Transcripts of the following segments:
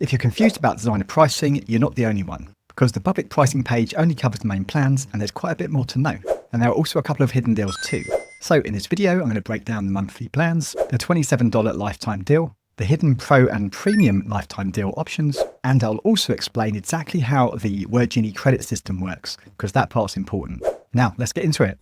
If you're confused about Designrr pricing, you're not the only one, because the public pricing page only covers the main plans and there's quite a bit more to know. And there are also a couple of hidden deals too. So in this video, I'm going to break down the monthly plans, the $27 lifetime deal, the hidden Pro and Premium lifetime deal options, and I'll also explain exactly how the WordGenie credit system works, because that part's important. Now, let's get into it.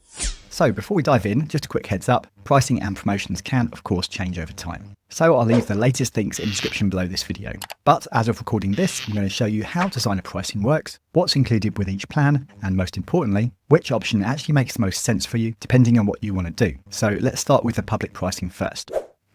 So before we dive in, just a quick heads up, pricing and promotions can, of course, change over time. So I'll leave the latest links in the description below this video. But as of recording this, I'm going to show you how Designrr pricing works, what's included with each plan, and most importantly, which option actually makes the most sense for you, depending on what you want to do. So let's start with the public pricing first.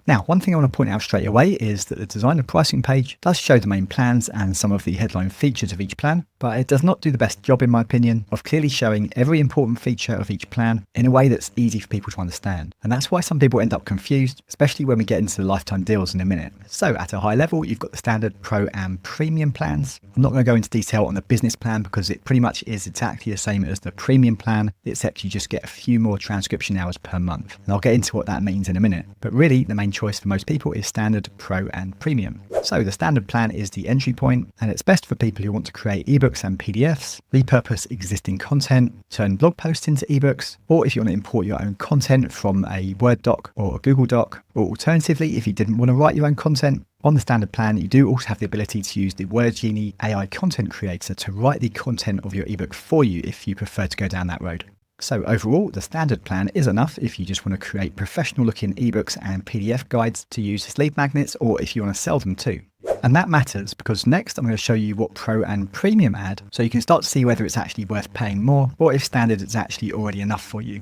Now, one thing I want to point out straight away is that the Designrr pricing page does show the main plans and some of the headline features of each plan, but it does not do the best job, in my opinion, of clearly showing every important feature of each plan in a way that's easy for people to understand. And that's why some people end up confused, especially when we get into the lifetime deals in a minute. So at a high level, you've got the standard Pro and Premium plans. I'm not going to go into detail on the business plan because it pretty much is exactly the same as the Premium plan, except you just get a few more transcription hours per month. And I'll get into what that means in a minute. But really, the main choice for most people is standard, Pro and Premium. So the standard plan is the entry point, and it's best for people who want to create ebooks and PDFs, repurpose existing content, turn blog posts into ebooks, or if you want to import your own content from a Word doc or a Google doc, or alternatively, if you didn't want to write your own content. On the standard plan, you do also have the ability to use the WordGenie AI content creator to write the content of your ebook for you if you prefer to go down that road. So overall, the standard plan is enough if you just want to create professional looking ebooks and PDF guides to use as lead magnets, or if you want to sell them too. And that matters because next I'm going to show you what Pro and Premium add, so you can start to see whether it's actually worth paying more or if standard is actually already enough for you.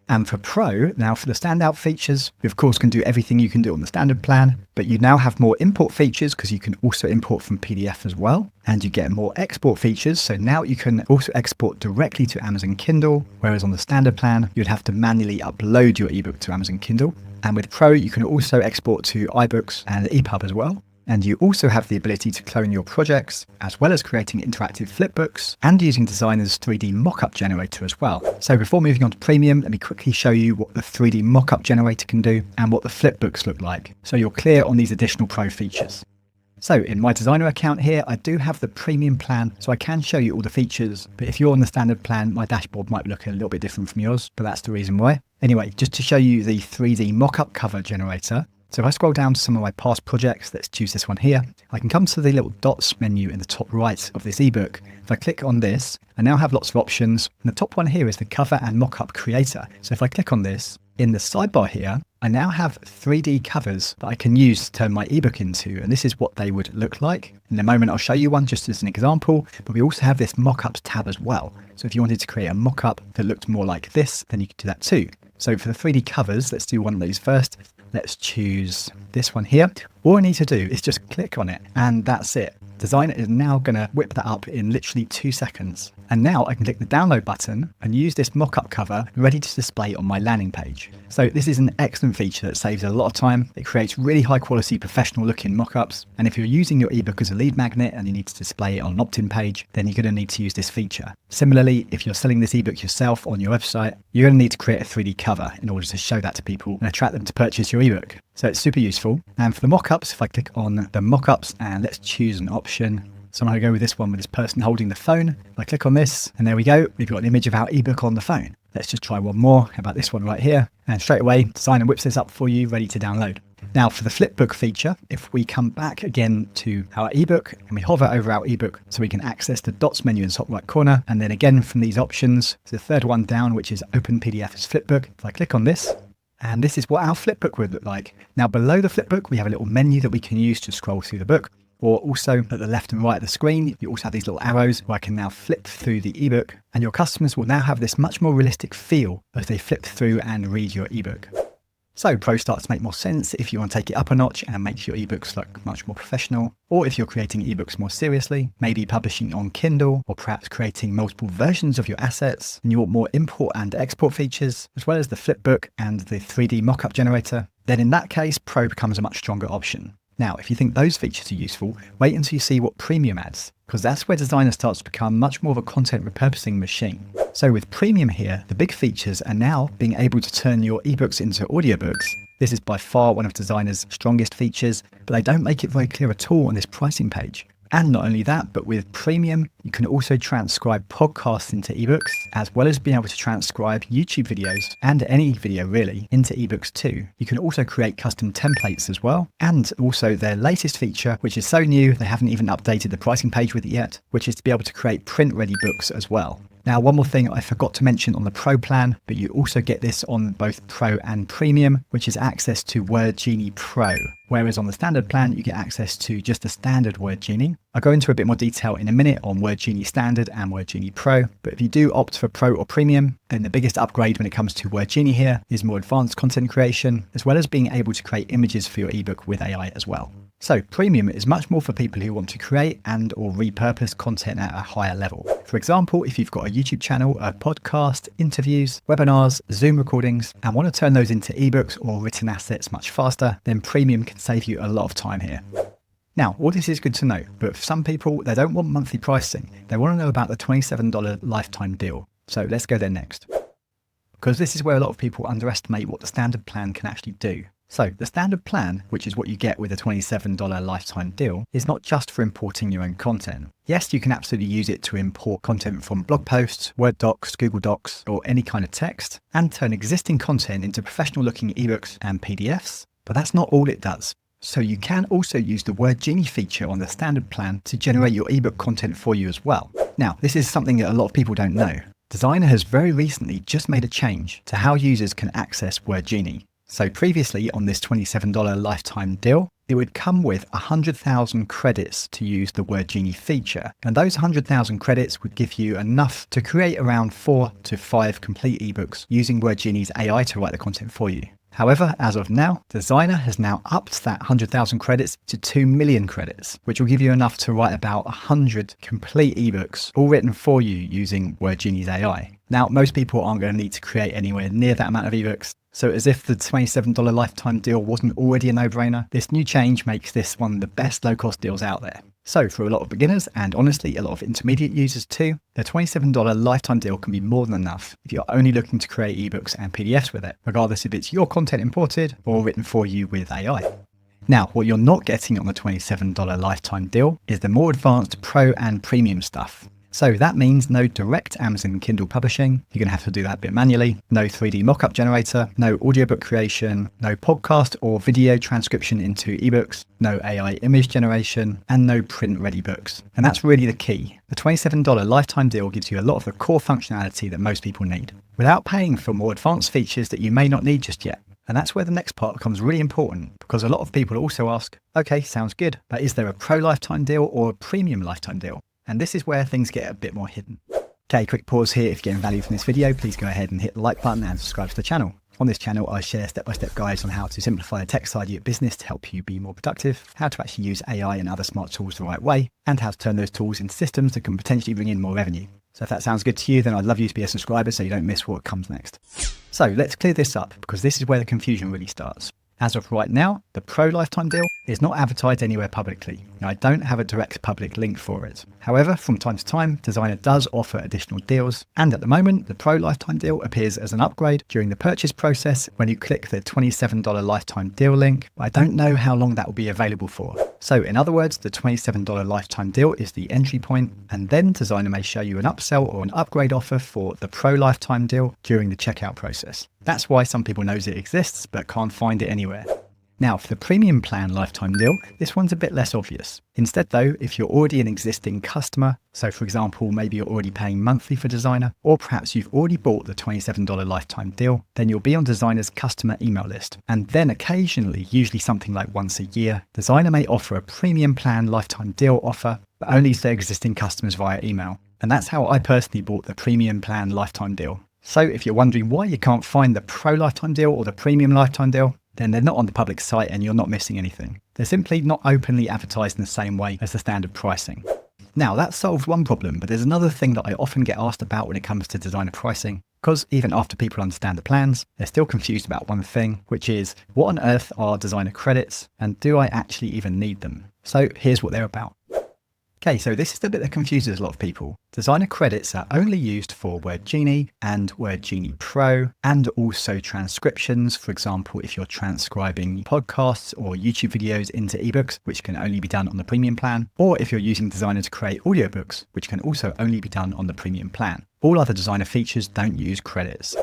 And for Pro, now for the standout features, you of course can do everything you can do on the standard plan, but you now have more import features because you can also import from PDF as well. And you get more export features, so now you can also export directly to Amazon Kindle, whereas on the standard plan, you'd have to manually upload your ebook to Amazon Kindle. And with Pro, you can also export to iBooks and EPUB as well. And you also have the ability to clone your projects, as well as creating interactive flipbooks and using Designrr's 3D mockup generator as well. So before moving on to Premium, let me quickly show you what the 3D mockup generator can do and what the flipbooks look like, so you're clear on these additional Pro features. So in my Designrr account here, I do have the Premium plan, so I can show you all the features, but if you're on the standard plan, my dashboard might look a little bit different from yours, but that's the reason why. Anyway, just to show you the 3D mockup cover generator, so if I scroll down to some of my past projects, let's choose this one here, I can come to the little dots menu in the top right of this ebook. If I click on this, I now have lots of options. And the top one here is the cover and mockup creator. So if I click on this, in the sidebar here, I now have 3D covers that I can use to turn my ebook into, and this is what they would look like. In a moment, I'll show you one just as an example, but we also have this mockups tab as well. So if you wanted to create a mockup that looked more like this, then you could do that too. So for the 3D covers, let's do one of these first. Let's choose this one here. All I need to do is just click on it, and that's it. Designrr is now going to whip that up in literally 2 seconds. And now I can click the download button and use this mock-up cover ready to display on my landing page. So this is an excellent feature that saves a lot of time. It creates really high quality professional looking mock-ups. And if you're using your ebook as a lead magnet and you need to display it on an opt-in page, then you're going to need to use this feature. Similarly, if you're selling this ebook yourself on your website, you're going to need to create a 3D cover in order to show that to people and attract them to purchase your ebook. So it's super useful. And for the mockups, if I click on the mockups and let's choose an option. So I'm going to go with this one with this person holding the phone. If I click on this, and there we go. We've got an image of our ebook on the phone. Let's just try one more. How about this one right here? And straight away, Designrr whips this up for you, ready to download. Now for the flipbook feature, if we come back again to our ebook and we hover over our ebook so we can access the dots menu in the top right corner. And then again from these options, the third one down, which is open PDF as flipbook. If I click on this, and this is what our flipbook would look like. Now below the flipbook, we have a little menu that we can use to scroll through the book. Or also at the left and right of the screen, you also have these little arrows where I can now flip through the ebook, and your customers will now have this much more realistic feel as they flip through and read your ebook. So Pro starts to make more sense if you want to take it up a notch and make your ebooks look much more professional, or if you're creating ebooks more seriously, maybe publishing on Kindle, or perhaps creating multiple versions of your assets, and you want more import and export features, as well as the flipbook and the 3D mockup generator, then in that case, Pro becomes a much stronger option. Now, if you think those features are useful, wait until you see what Premium adds, because that's where Designrr starts to become much more of a content repurposing machine. So with Premium here, the big features are now being able to turn your ebooks into audiobooks This is by far one of Designrr's strongest features, but they don't make it very clear at all on this pricing page. And not only that, but with Premium, you can also transcribe podcasts into ebooks, as well as being able to transcribe YouTube videos and any video really into ebooks too. You can also create custom templates as well. And also their latest feature, which is so new, they haven't even updated the pricing page with it yet, which is to be able to create print-ready books as well. Now, one more thing I forgot to mention on the Pro plan, but you also get this on both Pro and Premium, which is access to WordGenie Pro. Whereas on the standard plan, you get access to just the standard WordGenie. I'll go into a bit more detail in a minute on WordGenie Standard and WordGenie Pro, but if you do opt for Pro or Premium, then the biggest upgrade when it comes to WordGenie here is more advanced content creation, as well as being able to create images for your ebook with AI as well. So Premium is much more for people who want to create and or repurpose content at a higher level. For example, if you've got a YouTube channel, a podcast, interviews, webinars, Zoom recordings, and want to turn those into ebooks or written assets much faster, then Premium can save you a lot of time here. Now, all this is good to know, but for some people, they don't want monthly pricing. They want to know about the $27 lifetime deal. So let's go there next. Because this is where a lot of people underestimate what the standard plan can actually do. So the standard plan, which is what you get with a $27 lifetime deal, is not just for importing your own content. Yes, you can absolutely use it to import content from blog posts, Word docs, Google Docs, or any kind of text, and turn existing content into professional looking ebooks and PDFs, but that's not all it does. So you can also use the WordGenie feature on the standard plan to generate your ebook content for you as well. Now, this is something that a lot of people don't know. Designrr has very recently just made a change to how users can access WordGenie. So previously on this $27 lifetime deal, it would come with 100,000 credits to use the WordGenie feature. And those 100,000 credits would give you enough to create around 4 to 5 complete ebooks using WordGenie's AI to write the content for you. However, as of now, Designrr has now upped that 100,000 credits to 2 million credits, which will give you enough to write about 100 complete ebooks, all written for you using WordGenie's AI. Now, most people aren't going to need to create anywhere near that amount of ebooks. So as if the $27 lifetime deal wasn't already a no-brainer, this new change makes this one of the best low-cost deals out there. So for a lot of beginners, and honestly a lot of intermediate users too, the $27 lifetime deal can be more than enough if you're only looking to create ebooks and PDFs with it, regardless if it's your content imported or written for you with AI. Now, what you're not getting on the $27 lifetime deal is the more advanced Pro and Premium stuff. So that means no direct Amazon Kindle publishing. You're going to have to do that bit manually. No 3D mockup generator, no audiobook creation, no podcast or video transcription into ebooks, no AI image generation, and no print-ready books. And that's really the key. The $27 lifetime deal gives you a lot of the core functionality that most people need, without paying for more advanced features that you may not need just yet. And that's where the next part becomes really important, because a lot of people also ask, okay, sounds good, but is there a Pro lifetime deal or a Premium lifetime deal? And this is where things get a bit more hidden. Okay, quick pause here. If you're getting value from this video, please go ahead and hit the like button and subscribe to the channel. On this channel, I share step-by-step guides on how to simplify the tech side of your business to help you be more productive, how to actually use AI and other smart tools the right way, and how to turn those tools into systems that can potentially bring in more revenue. So if that sounds good to you, then I'd love you to be a subscriber so you don't miss what comes next. So let's clear this up, because this is where the confusion really starts. As of right now, the Pro lifetime deal is not advertised anywhere publicly. Now, I don't have a direct public link for it. However, from time to time, Designrr does offer additional deals. And at the moment, the Pro lifetime deal appears as an upgrade during the purchase process when you click the $27 lifetime deal link. But I don't know how long that will be available for. So in other words, the $27 lifetime deal is the entry point, and then Designrr may show you an upsell or an upgrade offer for the Pro lifetime deal during the checkout process. That's why some people knows it exists but can't find it anywhere. Now, for the Premium plan lifetime deal, this one's a bit less obvious. Instead though, if you're already an existing customer, so for example, maybe you're already paying monthly for Designrr, or perhaps you've already bought the $27 lifetime deal, then you'll be on Designrr's customer email list. And then occasionally, usually something like once a year, Designrr may offer a Premium plan lifetime deal offer, but only to their existing customers via email. And that's how I personally bought the Premium plan lifetime deal. So if you're wondering why you can't find the Pro lifetime deal or the Premium lifetime deal, then they're not on the public site and you're not missing anything. They're simply not openly advertised in the same way as the standard pricing. Now that solves one problem, but there's another thing that I often get asked about when it comes to Designrr pricing, because even after people understand the plans, they're still confused about one thing, which is what on earth are Designrr credits and do I actually even need them? So here's what they're about. Okay, so this is the bit that confuses a lot of people. Designer credits are only used for WordGenie and WordGenie Pro, and also transcriptions. For example, if you're transcribing podcasts or YouTube videos into ebooks, which can only be done on the premium plan, or if you're using Designer to create audiobooks, which can also only be done on the premium plan. All other Designer features don't use credits.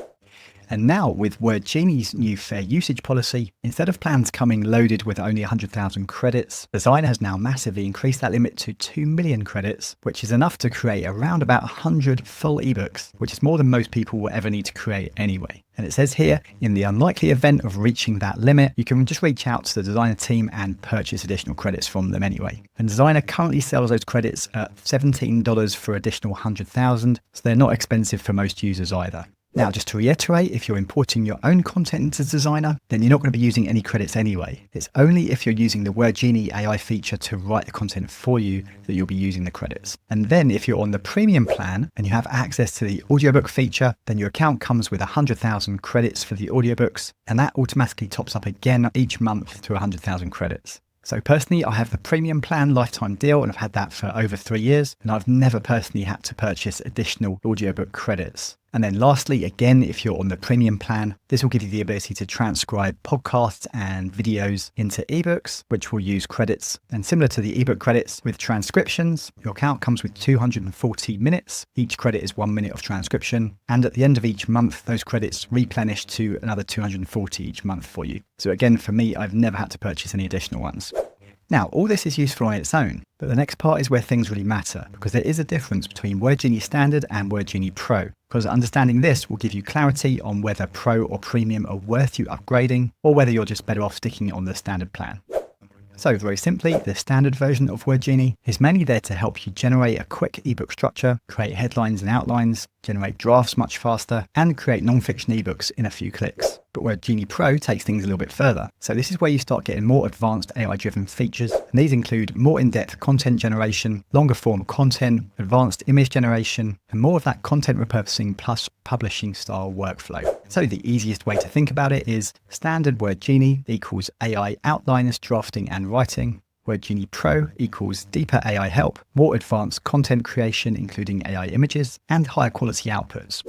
And now with WordGenie's new fair usage policy, instead of plans coming loaded with only 100,000 credits, Designer has now massively increased that limit to 2 million credits, which is enough to create around about 100 full ebooks, which is more than most people will ever need to create anyway. And it says here, in the unlikely event of reaching that limit, you can just reach out to the Designer team and purchase additional credits from them anyway. And Designer currently sells those credits at $17 for additional 100,000, so they're not expensive for most users either. Now, just to reiterate, if you're importing your own content into Designer, then you're not going to be using any credits anyway. It's only if you're using the WordGenie AI feature to write the content for you that you'll be using the credits. And then if you're on the premium plan and you have access to the audiobook feature, then your account comes with 100,000 credits for the audiobooks, and that automatically tops up again each month to 100,000 credits. So personally, I have the premium plan lifetime deal, and I've had that for over 3 years, and I've never personally had to purchase additional audiobook credits. And then lastly, again, if you're on the premium plan, this will give you the ability to transcribe podcasts and videos into ebooks, which will use credits. And similar to the ebook credits with transcriptions, your account comes with 240 minutes. Each credit is 1 minute of transcription. And at the end of each month, those credits replenish to another 240 each month for you. So again, for me, I've never had to purchase any additional ones. Now, all this is useful on its own, but the next part is where things really matter, because there is a difference between WordGenie Standard and WordGenie Pro, because understanding this will give you clarity on whether Pro or Premium are worth you upgrading, or whether you're just better off sticking on the standard plan. So very simply, the standard version of WordGenie is mainly there to help you generate a quick ebook structure, create headlines and outlines, generate drafts much faster, and create non-fiction ebooks in a few clicks. But WordGenie Pro takes things a little bit further. So this is where you start getting more advanced AI-driven features, and these include more in-depth content generation, longer form content, advanced image generation, and more of that content repurposing plus publishing style workflow. So the easiest way to think about it is standard WordGenie equals AI outlines, drafting and writing. WordGenie Pro equals deeper AI help, more advanced content creation including AI images, and higher quality outputs.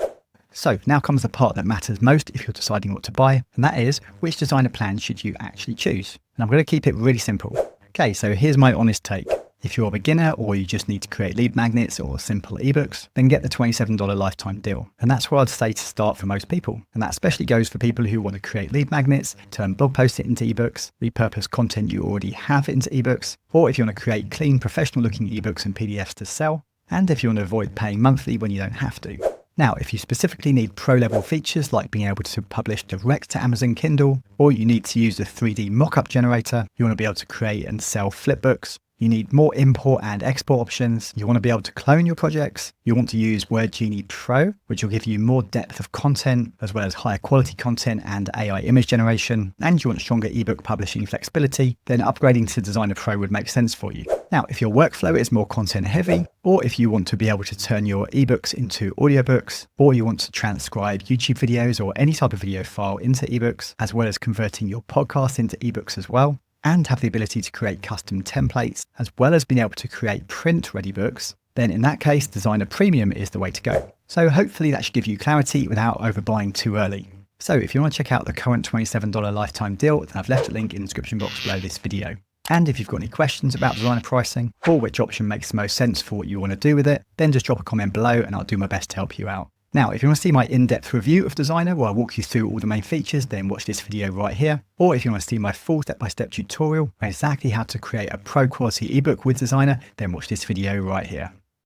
So now comes the part that matters most if you're deciding what to buy, and that is which Designer plan should you actually choose. And I'm going to keep it really simple. Okay, so here's my honest take. If you're a beginner or you just need to create lead magnets or simple ebooks, then get the $27 lifetime deal. And that's where I'd say to start for most people. And that especially goes for people who want to create lead magnets, turn blog posts into ebooks, repurpose content you already have into ebooks, or if you want to create clean, professional looking ebooks and PDFs to sell, and if you want to avoid paying monthly when you don't have to. Now, if you specifically need pro-level features like being able to publish direct to Amazon Kindle, or you need to use the 3D mockup generator, you want to be able to create and sell flipbooks, you need more import and export options, you want to be able to clone your projects, you want to use WordGenie Pro, which will give you more depth of content, as well as higher quality content and AI image generation, and you want stronger ebook publishing flexibility, then upgrading to Designer Pro would make sense for you. Now, if your workflow is more content heavy, or if you want to be able to turn your ebooks into audiobooks, or you want to transcribe YouTube videos or any type of video file into ebooks, as well as converting your podcast into ebooks as well, and have the ability to create custom templates, as well as being able to create print-ready books, then in that case, Designer Premium is the way to go. So hopefully that should give you clarity without overbuying too early. So if you want to check out the current $27 lifetime deal, then I've left a link in the description box below this video. And if you've got any questions about Designer pricing, or which option makes the most sense for what you want to do with it, then just drop a comment below and I'll do my best to help you out. Now, if you want to see my in-depth review of Designer where I walk you through all the main features, then watch this video right here. Or if you want to see my full step-by-step tutorial on exactly how to create a pro quality ebook with Designer, then watch this video right here.